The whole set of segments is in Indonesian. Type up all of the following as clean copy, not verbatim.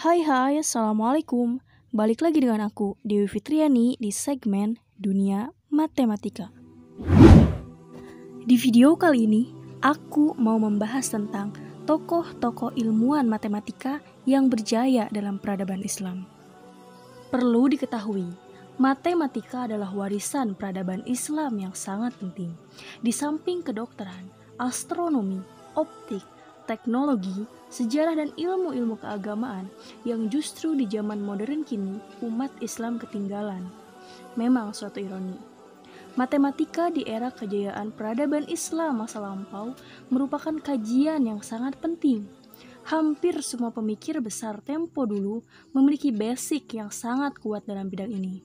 Hai, Assalamualaikum. Balik lagi dengan aku, Dewi Fitriani, di segmen Dunia Matematika. Di video kali ini, aku mau membahas tentang tokoh-tokoh ilmuwan matematika yang berjaya dalam peradaban Islam. Perlu diketahui, matematika adalah warisan peradaban Islam yang sangat penting. Di samping kedokteran, astronomi, optik, teknologi, sejarah dan ilmu-ilmu keagamaan yang justru di zaman modern kini umat Islam ketinggalan. Memang suatu ironi. Matematika di era kejayaan peradaban Islam masa lampau merupakan kajian yang sangat penting. Hampir semua pemikir besar tempo dulu memiliki basic yang sangat kuat dalam bidang ini.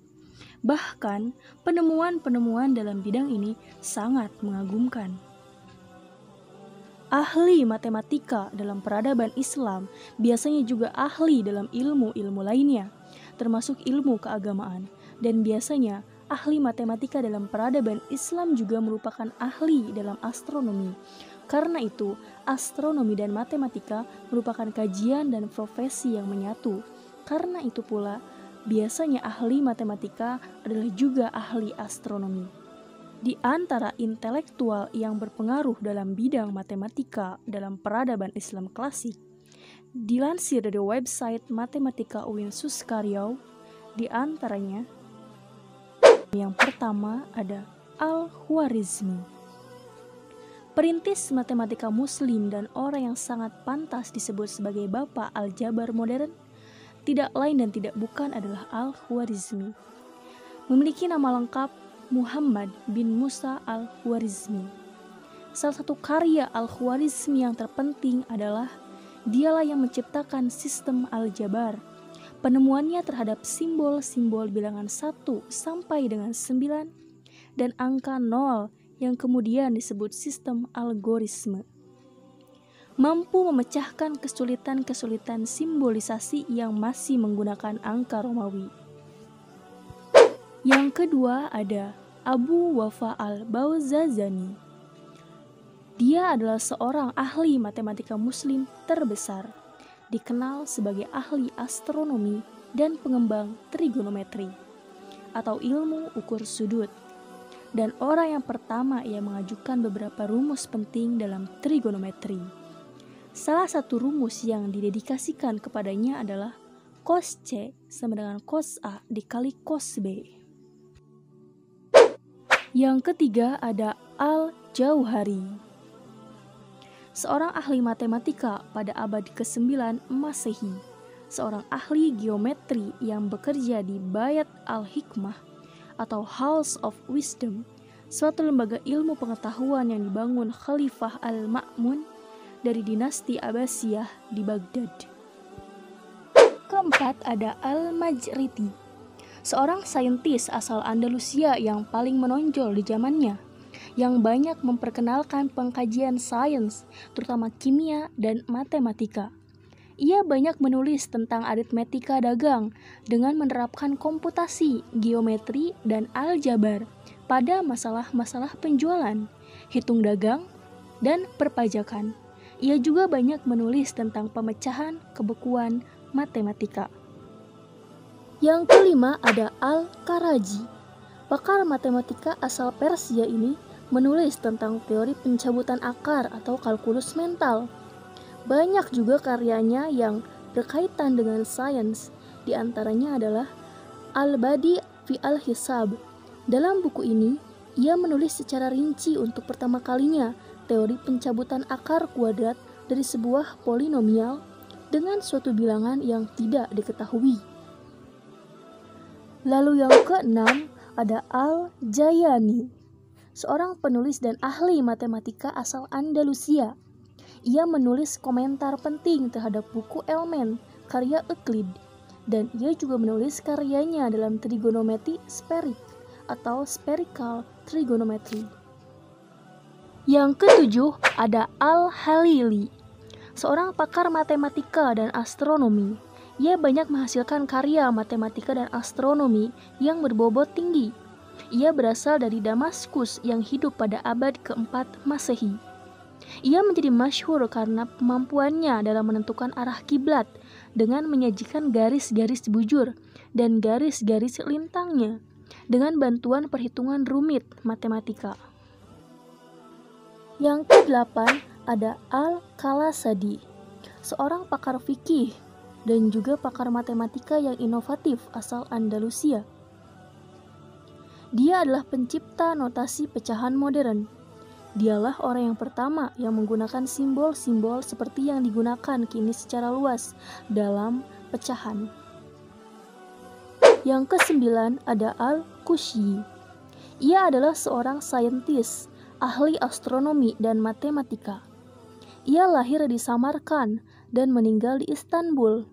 Bahkan, penemuan-penemuan dalam bidang ini sangat mengagumkan. Ahli matematika dalam peradaban Islam biasanya juga ahli dalam ilmu-ilmu lainnya, termasuk ilmu keagamaan. Dan biasanya, ahli matematika dalam peradaban Islam juga merupakan ahli dalam astronomi. Karena itu, astronomi dan matematika merupakan kajian dan profesi yang menyatu. Karena itu pula, biasanya ahli matematika adalah juga ahli astronomi. Di antara intelektual yang berpengaruh dalam bidang matematika dalam peradaban Islam klasik, dilansir dari website Matematika UIN Suskaryau, di antaranya yang pertama ada Al-Khwarizmi. Perintis matematika muslim dan orang yang sangat pantas disebut sebagai bapak aljabar modern, tidak lain dan tidak bukan adalah Al-Khwarizmi. Memiliki nama lengkap Muhammad bin Musa Al-Khwarizmi. Salah satu karya Al-Khwarizmi yang terpenting adalah dialah yang menciptakan sistem aljabar. Penemuannya terhadap simbol-simbol bilangan 1 sampai dengan 9 dan angka 0 yang kemudian disebut sistem algorisme. Mampu memecahkan kesulitan-kesulitan simbolisasi yang masih menggunakan angka Romawi. Yang kedua ada Abu Wafa al-Bawzazani. Dia adalah seorang ahli matematika muslim terbesar, dikenal sebagai ahli astronomi dan pengembang trigonometri atau ilmu ukur sudut, dan orang yang pertama yang mengajukan beberapa rumus penting dalam trigonometri. Salah satu rumus yang didedikasikan kepadanya adalah cos C sama dengan cos A dikali cos B. Yang ketiga ada Al-Jauhari, seorang ahli matematika pada abad ke-9 Masehi, seorang ahli geometri yang bekerja di Bayat Al-Hikmah atau House of Wisdom, suatu lembaga ilmu pengetahuan yang dibangun Khalifah Al-Ma'mun dari dinasti Abbasiyah di Baghdad. Keempat ada Al-Majriti, seorang saintis asal Andalusia yang paling menonjol di zamannya, yang banyak memperkenalkan pengkajian sains, terutama kimia dan matematika. Ia banyak menulis tentang aritmetika dagang dengan menerapkan komputasi, geometri, dan aljabar pada masalah-masalah penjualan, hitung dagang, dan perpajakan. Ia juga banyak menulis tentang pemecahan kebekuan matematika. Yang kelima ada Al-Karaji. Pakar matematika asal Persia ini menulis tentang teori pencabutan akar atau kalkulus mental. Banyak juga karyanya yang berkaitan dengan sains, di antaranya adalah Al-Badi fi Al-Hisab. Dalam buku ini, ia menulis secara rinci untuk pertama kalinya teori pencabutan akar kuadrat dari sebuah polinomial dengan suatu bilangan yang tidak diketahui. Lalu yang keenam ada Al-Jayani, seorang penulis dan ahli matematika asal Andalusia. Ia menulis komentar penting terhadap buku Elemen karya Euclid, dan ia juga menulis karyanya dalam trigonometri spheric atau spherical trigonometry. Yang ketujuh ada Al-Halili, seorang pakar matematika dan astronomi. Ia banyak menghasilkan karya matematika dan astronomi yang berbobot tinggi. Ia berasal dari Damaskus yang hidup pada abad ke-4 Masehi. Ia menjadi masyhur karena kemampuannya dalam menentukan arah kiblat dengan menyajikan garis-garis bujur dan garis-garis lintangnya dengan bantuan perhitungan rumit matematika. Yang ke-8 ada Al-Kalasadi, seorang pakar fikih dan juga pakar matematika yang inovatif asal Andalusia. Dia adalah pencipta notasi pecahan modern. Dialah orang yang pertama yang menggunakan simbol-simbol seperti yang digunakan kini secara luas dalam pecahan. Yang ke-9 ada Al-Kushyi. Ia adalah seorang saintis, ahli astronomi dan matematika. Ia lahir di Samarkand dan meninggal di Istanbul.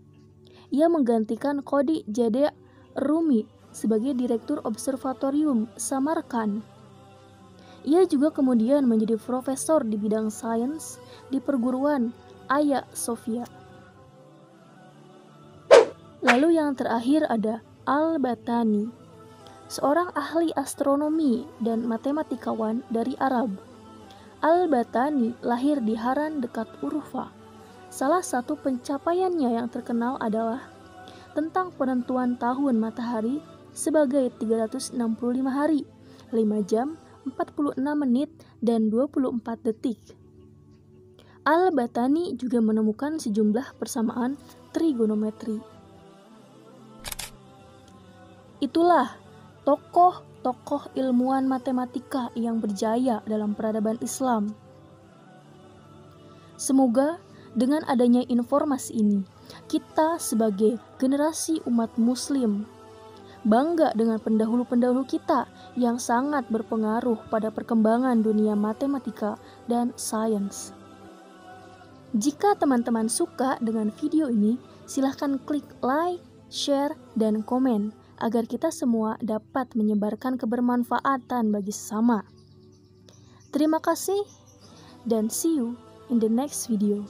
Ia menggantikan Qodi Jade' Rumi sebagai Direktur Observatorium Samarkand. Ia juga kemudian menjadi profesor di bidang sains di perguruan Hagia Sophia. Lalu yang terakhir ada Al-Battani, seorang ahli astronomi dan matematikawan dari Arab. Al-Battani lahir di Haran dekat Urfa. Salah satu pencapaiannya yang terkenal adalah tentang penentuan tahun matahari sebagai 365 hari, 5 jam, 46 menit, dan 24 detik. Al-Battani juga menemukan sejumlah persamaan trigonometri. Itulah tokoh-tokoh ilmuwan matematika yang berjaya dalam peradaban Islam. Semoga dengan adanya informasi ini, kita sebagai generasi umat muslim bangga dengan pendahulu-pendahulu kita yang sangat berpengaruh pada perkembangan dunia matematika dan sains. Jika teman-teman suka dengan video ini, silahkan klik like, share, dan komen agar kita semua dapat menyebarkan kebermanfaatan bagi sesama. Terima kasih dan see you in the next video.